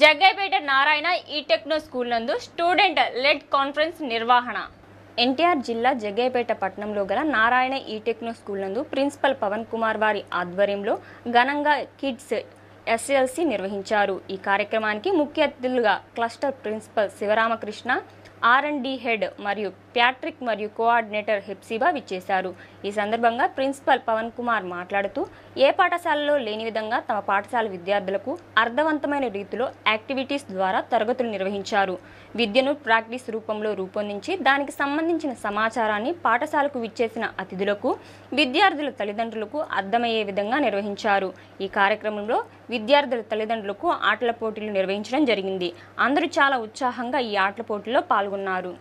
జగ్గైపేట నారాయణ ఈ techno school నందు student lead conference నిర్వహణ. ఎన్టీఆర్ జిల్లా జగ్గైపేట పట్టణంలో గల నారాయణ ఈ టెక్నో స్కూల్ నందు ప్రిన్సిపల్ పవన్ కుమార్ వారి ఆధ్వర్యంలో ఘనంగా కిడ్స్ ఎస్ఎల్సి నిర్వహించారు. ఈ కార్యక్రమానికి ముఖ్య అతిథులుగా cluster principal Sivaramakrishna, R&D head మరియు ప్యాట్రిక్ మరియు కోఆర్డినేటర్ హెప్సిబా విచ్చేశారు. ఈ సందర్భంగా ప్రిన్సిపల్ పవన్ కుమార్ మాట్లాడుతూ ఏ పాఠశాలలో లేని విధంగా తమ పాఠశాల విద్యార్థులకు అర్థవంతమైన రీతిలో యాక్టివిటీస్ ద్వారా తరగతులు నిర్వహించారు. విద్యను ప్రాక్టీస్ రూపంలో రూపొందించి దానికి సంబంధించిన సమాచారాన్ని పాఠశాలకు విచ్చేసిన అతిథులకు, విద్యార్థుల తల్లిదండ్రులకు అర్థమయ్యే విధంగా నిర్వహించారు. ఈ కార్యక్రమంలో విద్యార్థుల తల్లిదండ్రులకు ఆటల పోటీలు నిర్వహించడం జరిగింది. అందరూ చాలా ఉత్సాహంగా ఈ ఆటల పోటీలో పాల్గొన్నారు.